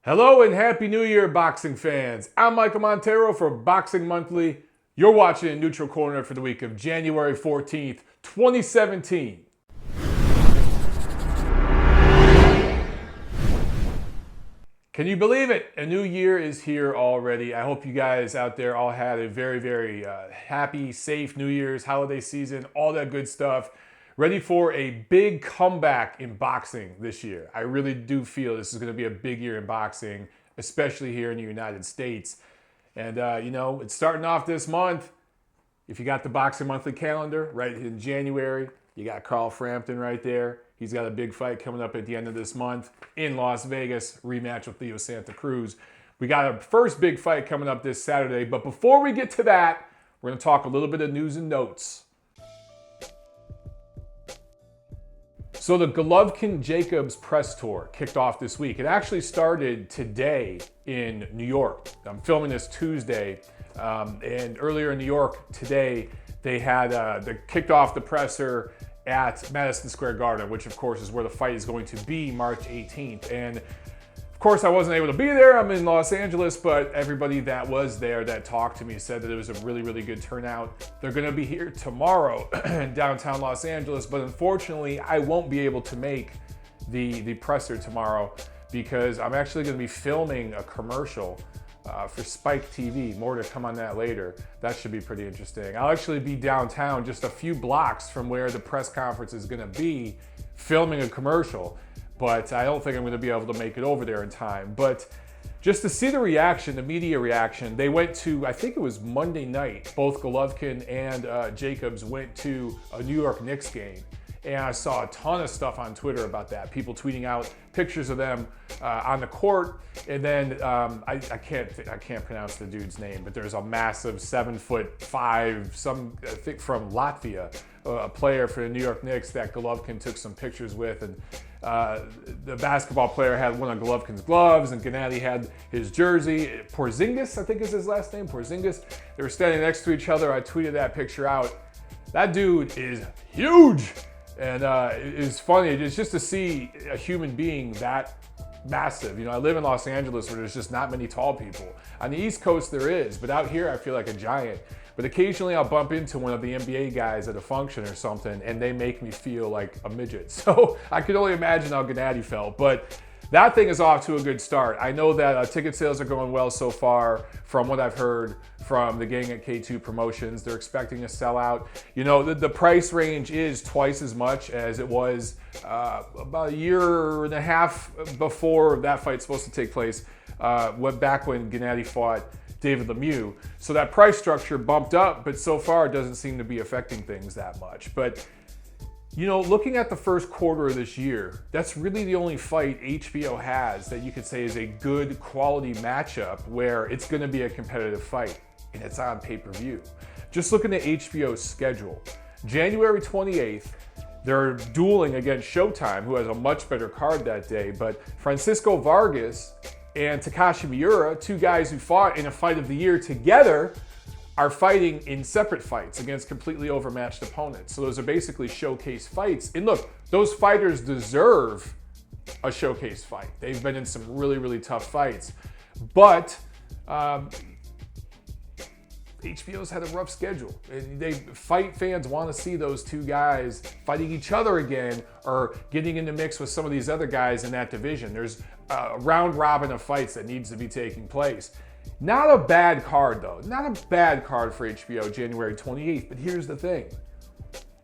Hello and Happy New Year, boxing fans. I'm Michael Montero for Boxing Monthly. You're watching a Neutral Corner for the week of January 14th, 2017. Can you believe it? A new year is here already. I hope you guys out there all had a very happy, safe New Year's, holiday season, all that good stuff. Ready for a big comeback in boxing this year. I really do feel this is going to be a big year in boxing, especially here in the United States. And, it's starting off this month. If you got the Boxing Monthly calendar, right in January, you got Carl Frampton right there. He's got a big fight coming up at the end of this month in Las Vegas, rematch with Leo Santa Cruz. We got our first big fight coming up this Saturday. But before we get to that, we're going to talk a little bit of news and notes. So the Golovkin-Jacobs press tour kicked off this week. It actually started today in New York. I'm filming this Tuesday, and earlier in New York today, they kicked off the presser at Madison Square Garden, which of course is where the fight is going to be March 18th. And of course, I wasn't able to be there. I'm in Los Angeles, but everybody that was there that talked to me said that it was a really good turnout. They're going to be here tomorrow in downtown Los Angeles, but unfortunately, I won't be able to make the presser tomorrow because I'm actually going to be filming a commercial for Spike TV. More to come on that later. That should be pretty interesting. I'll actually be downtown just a few blocks from where the press conference is going to be, filming a commercial. But I don't think I'm going to be able to make it over there in time. But just to see the reaction, the media reaction, they went to, I think it was Monday night, both Golovkin and Jacobs went to a New York Knicks game. And I saw a ton of stuff on Twitter about that. People tweeting out pictures of them on the court. And then I can't pronounce the dude's name, but there's a massive 7'5", I think from Latvia, a player for the New York Knicks that Golovkin took some pictures with. And the basketball player had one of Golovkin's gloves, and Gennady had his jersey. Porzingis, I think is his last name, Porzingis. They were standing next to each other. I tweeted that picture out. That dude is huge. And it's funny, it's just to see a human being that massive. I live in Los Angeles where there's just not many tall people. On the East Coast there is, but out here I feel like a giant. But occasionally I'll bump into one of the NBA guys at a function or something and they make me feel like a midget. So I could only imagine how Gennady felt. But that thing is off to a good start. I know that ticket sales are going well so far from what I've heard from the gang at K2 Promotions. They're expecting to sell out. The price range is twice as much as it was about a year and a half before that fight's supposed to take place, back when Gennady fought David Lemieux. So that price structure bumped up, but so far it doesn't seem to be affecting things that much. But looking at the first quarter of this year, that's really the only fight HBO has that you could say is a good quality matchup where it's going to be a competitive fight, and it's on pay-per-view. Just looking at HBO's schedule, January 28th, they're dueling against Showtime, who has a much better card that day, but Francisco Vargas and Takashi Miura, two guys who fought in a fight of the year together, are fighting in separate fights against completely overmatched opponents. So those are basically showcase fights. And look, those fighters deserve a showcase fight. They've been in some really tough fights. But HBO's had a rough schedule. Fight fans want to see those two guys fighting each other again or getting in the mix with some of these other guys in that division. There's a round robin of fights that needs to be taking place. Not a bad card, though. Not a bad card for HBO, January 28th. But here's the thing.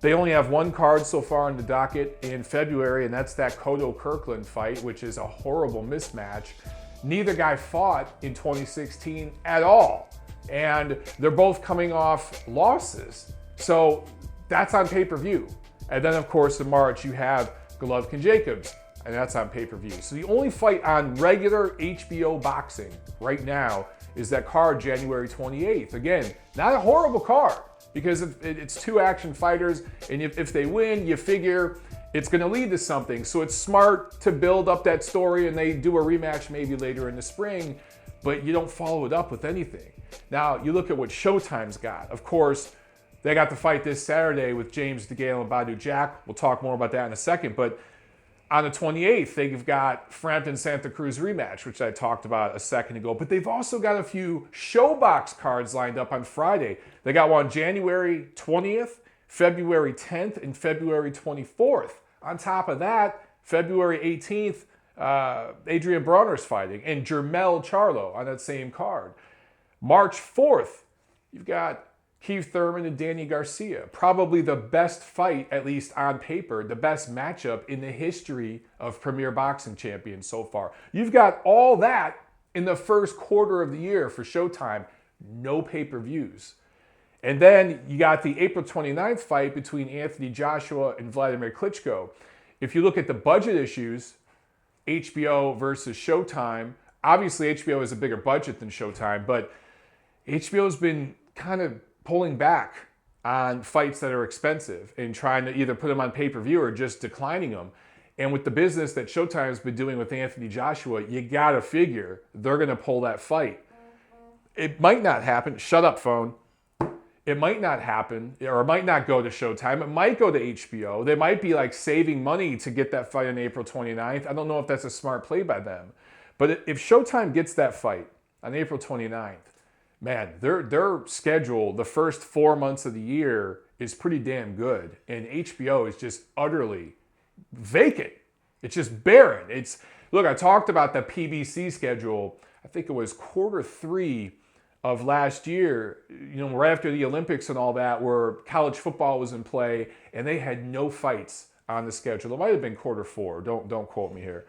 They only have one card so far on the docket in February, and that's that Cotto-Kirkland fight, which is a horrible mismatch. Neither guy fought in 2016 at all. And they're both coming off losses. So that's on pay-per-view. And then, of course, in March, you have Golovkin-Jacobs, and that's on pay-per-view. So the only fight on regular HBO boxing right now is that card January 28th. Again, not a horrible card because it's two action fighters, and if they win, you figure it's going to lead to something. So it's smart to build up that story, and they do a rematch maybe later in the spring, but you don't follow it up with anything. Now, you look at what Showtime's got. Of course, they got the fight this Saturday with DeGale-Badou Jack. We'll talk more about that in a second, but On the 28th, they've got Frampton-Santa Cruz rematch, which I talked about a second ago. But they've also got a few ShowBox cards lined up on Friday. They got one January 20th, February 10th, and February 24th. On top of that, February 18th, Adrian Bronner's fighting, and Jermell Charlo on that same card. March 4th, you've got Keith Thurman and Danny Garcia. Probably the best fight, at least on paper, the best matchup in the history of Premier Boxing Champions so far. You've got all that in the first quarter of the year for Showtime. No pay-per-views. And then you got the April 29th fight between Anthony Joshua and Vladimir Klitschko. If you look at the budget issues, HBO versus Showtime, obviously HBO has a bigger budget than Showtime, but HBO's been kind of pulling back on fights that are expensive and trying to either put them on pay-per-view or just declining them. And with the business that Showtime's been doing with Anthony Joshua, you gotta figure they're gonna pull that fight. It might not happen. Shut up, phone. It might not happen, or it might not go to Showtime. It might go to HBO. They might be like saving money to get that fight on April 29th. I don't know if that's a smart play by them. But if Showtime gets that fight on April 29th, man, their schedule, the first 4 months of the year is pretty damn good. And HBO is just utterly vacant. It's just barren. Look, I talked about the PBC schedule. I think it was Q3 of last year, right after the Olympics and all that, where college football was in play, and they had no fights on the schedule. It might have been Q4. Don't quote me here.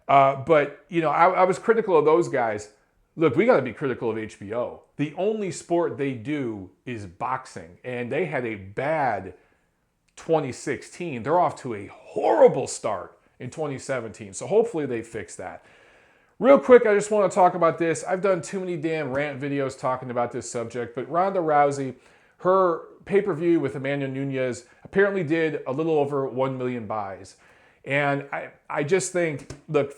But I was critical of those guys. Look, we got to be critical of HBO. The only sport they do is boxing, and they had a bad 2016. They're off to a horrible start in 2017. So hopefully they fix that. Real quick, I just want to talk about this. I've done too many damn rant videos talking about this subject, but Ronda Rousey, her pay-per-view with Amanda Nunes apparently did a little over 1 million buys. And I just think, look,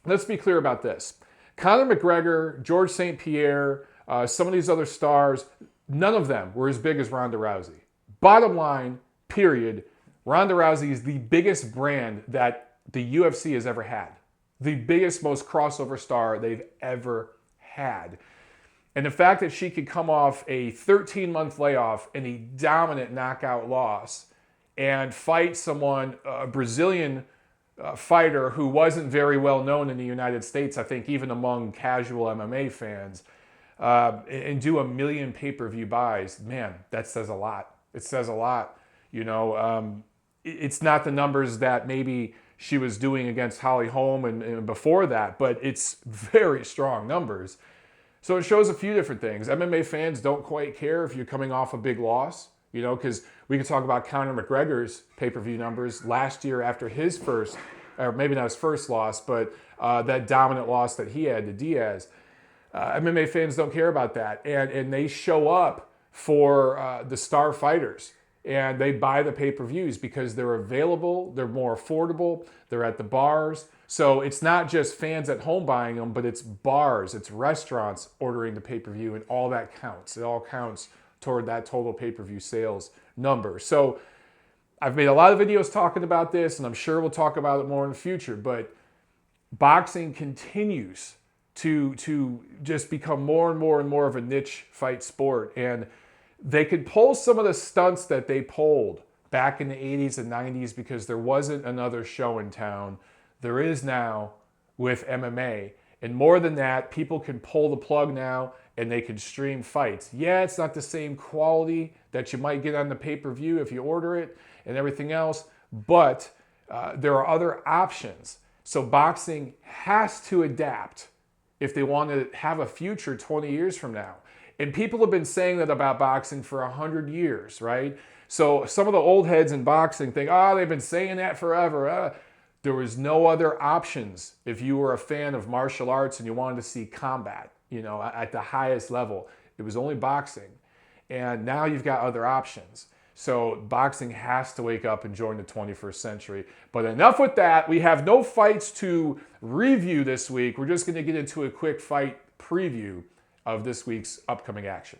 let's be clear about this. Conor McGregor, George St. Pierre, some of these other stars, none of them were as big as Ronda Rousey. Bottom line, period, Ronda Rousey is the biggest brand that the UFC has ever had. The biggest, most crossover star they've ever had. And the fact that she could come off a 13-month layoff and a dominant knockout loss and fight someone, a Brazilian fighter who wasn't very well known in the United States, I think even among casual MMA fans, and do 1 million pay-per-view buys, man, that says a lot. It says a lot. It's not the numbers that maybe she was doing against Holly Holm and before that, but it's very strong numbers. So it shows a few different things. MMA fans don't quite care if you're coming off a big loss, because we can talk about Conor McGregor's pay-per-view numbers last year after his first, or maybe not his first loss, but that dominant loss that he had to Diaz. MMA fans don't care about that, and they show up for the star fighters. And they buy the pay-per-views because they're available, they're more affordable, they're at the bars. So it's not just fans at home buying them, but it's bars, it's restaurants ordering the pay-per-view, and all that counts. It all counts toward that total pay-per-view sales number. So I've made a lot of videos talking about this, and I'm sure we'll talk about it more in the future, but boxing continues to just become more and more and more of a niche fight sport. And they could pull some of the stunts that they pulled back in the 80s and 90s because there wasn't another show in town. There is now with MMA. And more than that, people can pull the plug now and they can stream fights. Yeah, it's not the same quality that you might get on the pay-per-view if you order it and everything else, but there are other options. So boxing has to adapt if they want to have a future 20 years from now. And people have been saying that about boxing for 100 years, right? So some of the old heads in boxing think, they've been saying that forever. There was no other options if you were a fan of martial arts and you wanted to see combat, at the highest level. It was only boxing. And now you've got other options. So boxing has to wake up and join the 21st century. But enough with that. We have no fights to review this week. We're just going to get into a quick fight preview of this week's upcoming action.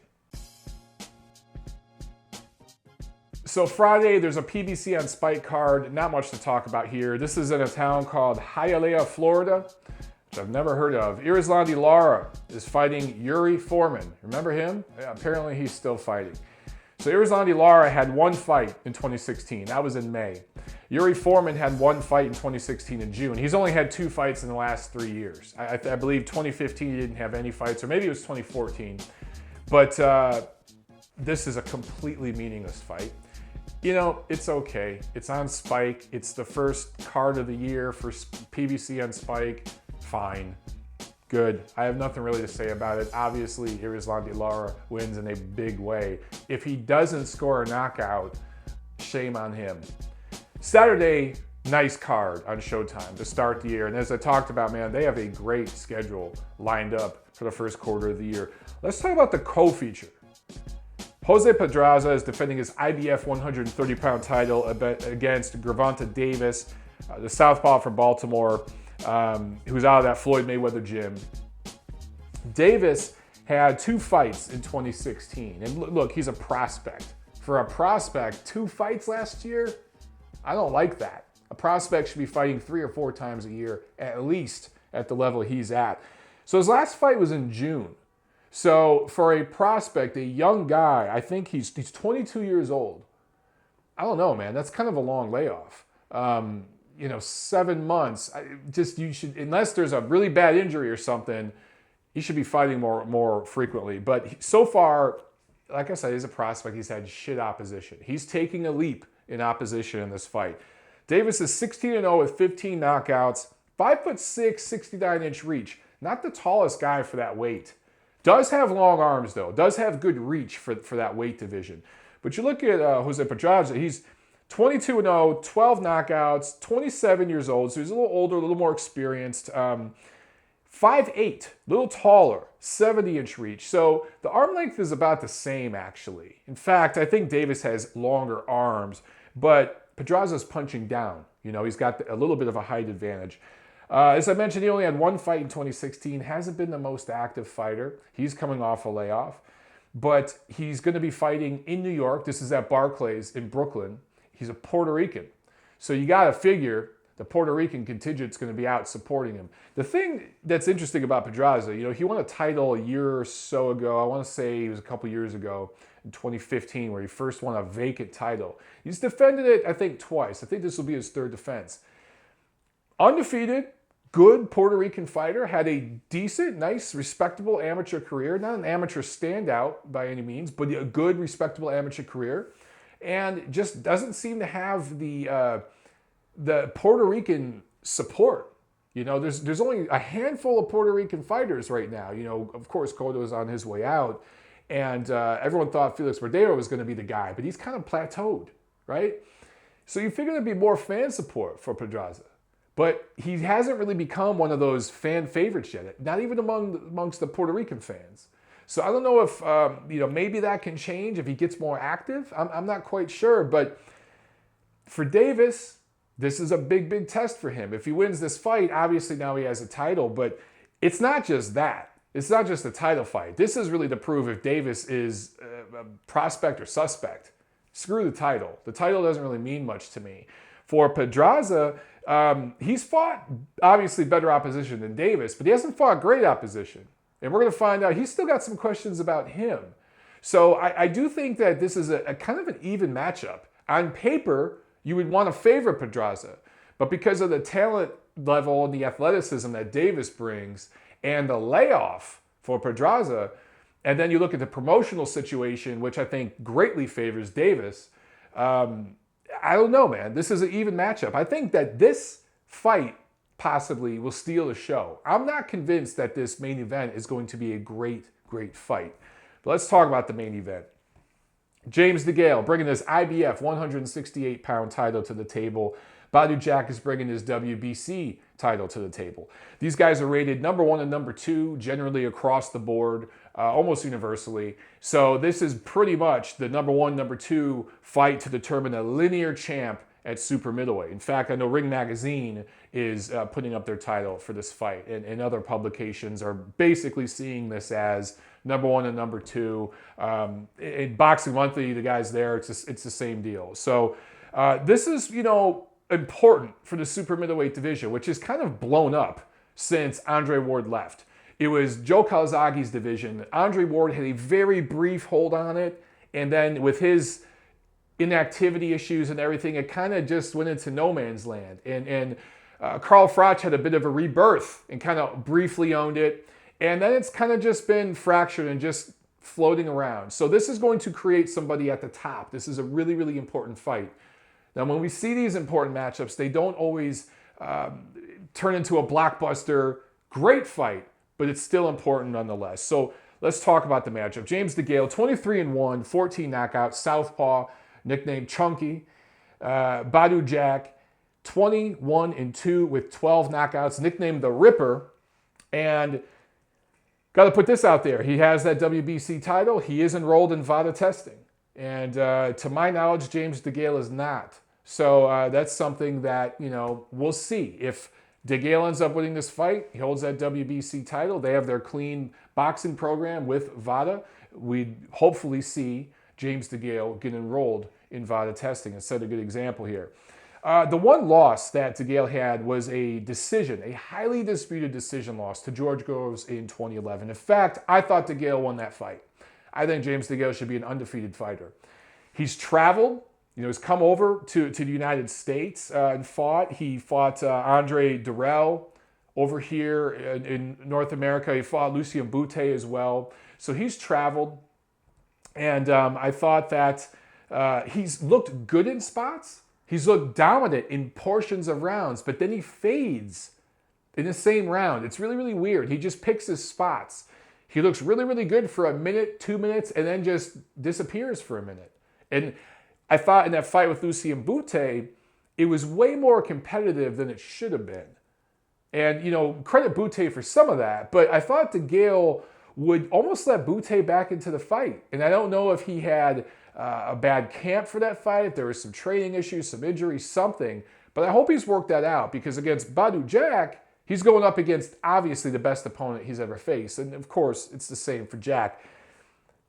So Friday, there's a PBC on Spike card. Not much to talk about here. This is in a town called Hialeah, Florida, which I've never heard of. Erislandy Lara is fighting Yuri Foreman. Remember him? Yeah, apparently he's still fighting. So Erislandy Lara had one fight in 2016. That was in May. Yuri Foreman had one fight in 2016 in June. He's only had 2 fights in the last 3 years. I believe 2015 he didn't have any fights, or maybe it was 2014. But this is a completely meaningless fight. You know, it's okay. It's on Spike. It's the first card of the year for PBC on Spike. Fine. Good. I have nothing really to say about it. Obviously, Erislandy Lara wins in a big way. If he doesn't score a knockout, shame on him. Saturday, nice card on Showtime to start the year. And as I talked about, man, they have a great schedule lined up for the first quarter of the year. Let's talk about the co-feature. Jose Pedraza is defending his IBF 130-pound title against Gervonta Davis, the southpaw from Baltimore, who's out of that Floyd Mayweather gym. Davis had 2 fights in 2016. And look, he's a prospect. For a prospect, 2 fights last year? I don't like that. A prospect should be fighting 3 or 4 times a year, at least at the level he's at. So his last fight was in June. So for a prospect, a young guy, I think he's 22 years old. I don't know, man. That's kind of a long layoff. 7 months. You should, unless there's a really bad injury or something, he should be fighting more frequently. But so far, like I said, he's a prospect. He's had shit opposition. He's taking a leap in opposition in this fight. Davis is 16-0 with 15 knockouts, 5'6", 69-inch reach. Not the tallest guy for that weight. Does have long arms, though. Does have good reach for that weight division. But you look at Jose Pedraza, he's 22-0, 12 knockouts, 27 years old, so he's a little older, a little more experienced. 5'8", a little taller, 70-inch reach. So the arm length is about the same, actually. In fact, I think Davis has longer arms, but Pedraza's punching down. You know, he's got a little bit of a height advantage. As I mentioned, he only had 1 fight in 2016. Hasn't been the most active fighter. He's coming off a layoff. But he's going to be fighting in New York. This is at Barclays in Brooklyn. He's a Puerto Rican. So you got to figure the Puerto Rican contingent's going to be out supporting him. The thing that's interesting about Pedraza, he won a title a year or so ago. I want to say it was a couple years ago in 2015 where he first won a vacant title. He's defended it, I think, twice. I think this will be his 3rd defense. Undefeated, good Puerto Rican fighter, had a decent, nice, respectable amateur career. Not an amateur standout by any means, but a good, respectable amateur career. And just doesn't seem to have the Puerto Rican support. There's only a handful of Puerto Rican fighters right now. Of course, Cotto's on his way out. And everyone thought Felix Verdejo was going to be the guy, but he's kind of plateaued, right? So you figure there'd be more fan support for Pedraza. But he hasn't really become one of those fan favorites yet, not even amongst the Puerto Rican fans. So I don't know if, maybe that can change if he gets more active. I'm not quite sure. But for Davis, this is a big, big test for him. If he wins this fight, obviously now he has a title. But it's not just that. It's not just a title fight. This is really to prove if Davis is a prospect or suspect. Screw the title. The title doesn't really mean much to me. For Pedraza, he's fought obviously better opposition than Davis, but he hasn't fought great opposition. And we're going to find out he's still got some questions about him. So I do think that this is a kind of an even matchup. On paper, you would want to favor Pedraza, but because of the talent level and the athleticism that Davis brings and the layoff for Pedraza, and then you look at the promotional situation, which I think greatly favors Davis, I don't know, man. This is an even matchup. I think that this fight possibly will steal the show. I'm not convinced that this main event is going to be a great, great fight. But let's talk about the main event. James DeGale bringing his IBF 168-pound title to the table. Badou-Jack is bringing his WBC title to the table. These guys are rated number 1 and number 2 generally across the board, almost universally. So this is pretty much the number 1, number 2 fight to determine a linear champ at super middleweight. In fact, I know Ring Magazine is putting up their title for this fight, and other publications are basically seeing this as number 1 and number 2. In Boxing Monthly, the guys there, it's the same deal. So this is, important for the super middleweight division, which is kind of blown up since Andre Ward left. It was Joe Calzaghe's division. Andre Ward had a very brief hold on it, and then with his inactivity issues and everything, it kind of just went into no man's land. And Carl Froch had a bit of a rebirth and kind of briefly owned it. And then it's kind of just been fractured and just floating around. So this is going to create somebody at the top. This is a really, really important fight. Now, when we see these important matchups, they don't always turn into a blockbuster, great fight, but it's still important nonetheless. So let's talk about the matchup. James DeGale, 23-1, 14 knockouts, southpaw, nicknamed Chunky. Badou-Jack, 21-2 with 12 knockouts, nicknamed the Ripper. And got to put this out there. He has that WBC title. He is enrolled in VADA testing. And to my knowledge, James DeGale is not. So that's something that, we'll see. If DeGale ends up winning this fight, he holds that WBC title. They have their clean boxing program with VADA. We'd hopefully see James DeGale get enrolled in VADA testing and set a good example here. The one loss that DeGale had was a decision, a highly disputed decision loss to George Groves in 2011. In fact, I thought DeGale won that fight. I think James DeGale should be an undefeated fighter. He's traveled, he's come over to the United States and fought. He fought Andre Dirrell over here in North America. He fought Lucien Boutte as well. So he's traveled. And I thought that he's looked good in spots. He's looked dominant in portions of rounds, but then he fades in the same round. It's really, really weird. He just picks his spots. He looks really, really good for a minute, 2 minutes, and then just disappears for a minute. And I thought in that fight with Lucien Boutte, it was way more competitive than it should have been. And, credit Boutte for some of that, but I thought DeGale would almost let Boutte back into the fight. And I don't know if he had a bad camp for that fight, if there was some training issues, some injuries, something. But I hope he's worked that out, because against Badou-Jack, he's going up against obviously the best opponent he's ever faced. And of course, it's the same for Jack.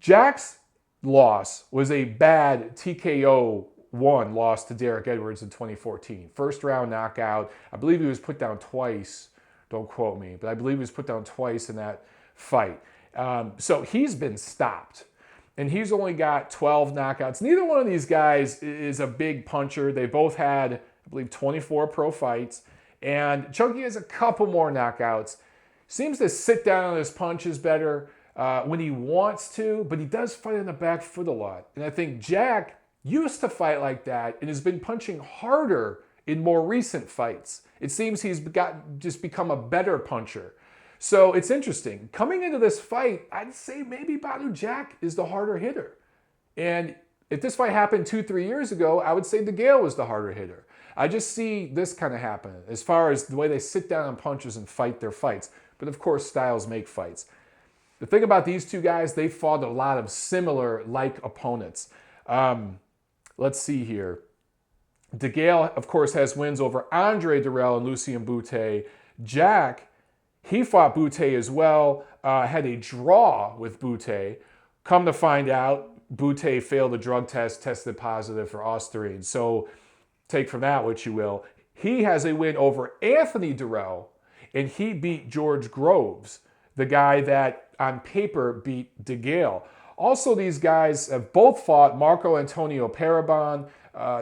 Jack's loss was a bad TKO 1 loss to Derek Edwards in 2014. First round knockout. I believe he was put down twice. Don't quote me, but I believe he was put down twice in that fight. So he's been stopped. And he's only got 12 knockouts. Neither one of these guys is a big puncher. They both had, I believe, 24 pro fights. And Chunky has a couple more knockouts. Seems to sit down on his punches better when he wants to, but he does fight on the back foot a lot. And I think Jack used to fight like that and has been punching harder in more recent fights. It seems he's just become a better puncher. So it's interesting. Coming into this fight, I'd say maybe Badou-Jack is the harder hitter. And if this fight happened 2-3 years ago, I would say DeGale was the harder hitter. I just see this kind of happen as far as the way they sit down on punches and fight their fights. But of course, styles make fights. The thing about these two guys, they fought a lot of similar like opponents. Let's see here. DeGale, of course, has wins over Andre Dirrell and Lucien Boutte. Jack, he fought Boutte as well, had a draw with Boutte. Come to find out, Boutte failed a drug test, tested positive for Ostarine. So take from that what you will. He has a win over Anthony Dirrell, and he beat George Groves, the guy that on paper beat DeGale. Also, these guys have both fought Marco Antonio Parabon.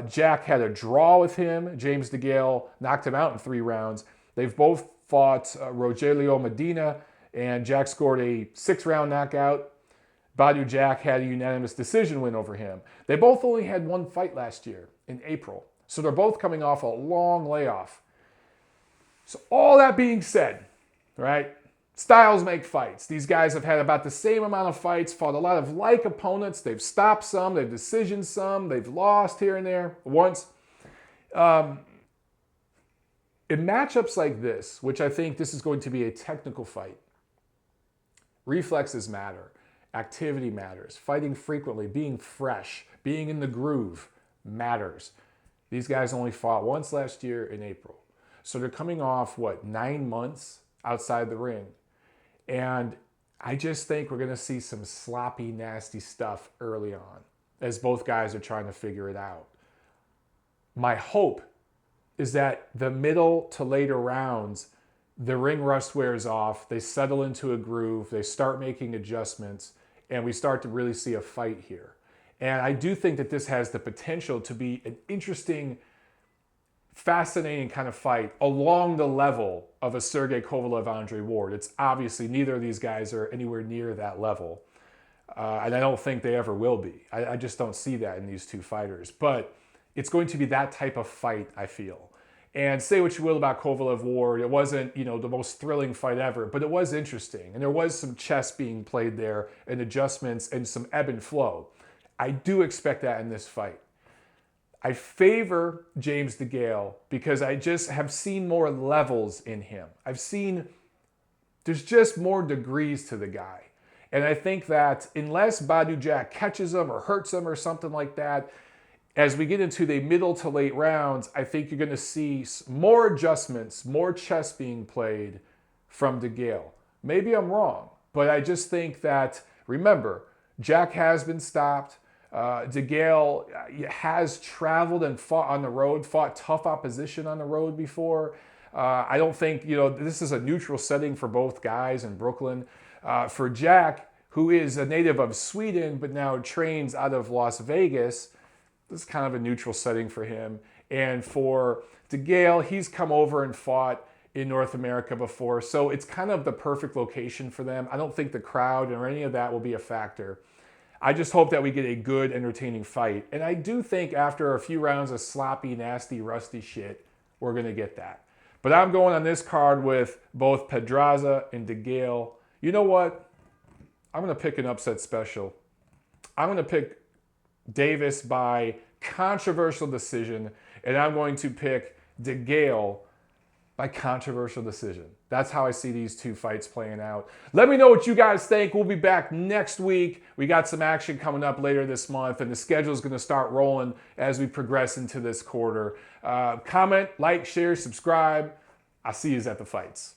Jack had a draw with him. James DeGale knocked him out in 3 rounds. They've both fought Rogelio Medina, and Jack scored a 6-round knockout. Badou-Jack had a unanimous decision win over him. They both only had 1 fight last year in April. So they're both coming off a long layoff. So all that being said, right? Styles make fights. These guys have had about the same amount of fights, fought a lot of like opponents. They've stopped some, they've decisioned some, they've lost here and there once. In matchups like this, which I think this is going to be a technical fight, reflexes matter, activity matters, fighting frequently, being fresh, being in the groove matters. These guys only fought once last year in April. So they're coming off, 9 months outside the ring. And I just think we're going to see some sloppy, nasty stuff early on as both guys are trying to figure it out. My hope is that the middle to later rounds, the ring rust wears off, they settle into a groove, they start making adjustments, and we start to really see a fight here. And I do think that this has the potential to be an interesting, fascinating kind of fight along the level of a Sergey Kovalev-Andre Ward. It's obviously neither of these guys are anywhere near that level. And I don't think they ever will be. I just don't see that in these two fighters. But it's going to be that type of fight, I feel. And say what you will about Kovalev-Ward, it wasn't, the most thrilling fight ever, but it was interesting. And there was some chess being played there and adjustments and some ebb and flow. I do expect that in this fight. I favor James DeGale because I just have seen more levels in him. There's just more degrees to the guy. And I think that unless Badou Jack catches him or hurts him or something like that, as we get into the middle to late rounds, I think you're going to see more adjustments, more chess being played from DeGale. Maybe I'm wrong, but I just think that, remember, Jack has been stopped. DeGale has traveled and fought on the road, fought tough opposition on the road before. I don't think, this is a neutral setting for both guys in Brooklyn. For Jack, who is a native of Sweden but now trains out of Las Vegas, this is kind of a neutral setting for him. And for DeGale, he's come over and fought in North America before, so it's kind of the perfect location for them. I don't think the crowd or any of that will be a factor. I just hope that we get a good, entertaining fight. And I do think after a few rounds of sloppy, nasty, rusty shit, we're going to get that. But I'm going on this card with both Pedraza and DeGale. You know what? I'm going to pick an upset special. I'm going to pick Davis by controversial decision, and I'm going to pick DeGale by controversial decision. That's how I see these two fights playing out. Let me know what you guys think. We'll be back next week. We got some action coming up later this month, and the schedule is going to start rolling as we progress into this quarter. Comment, like, share, subscribe. I'll see you at the fights.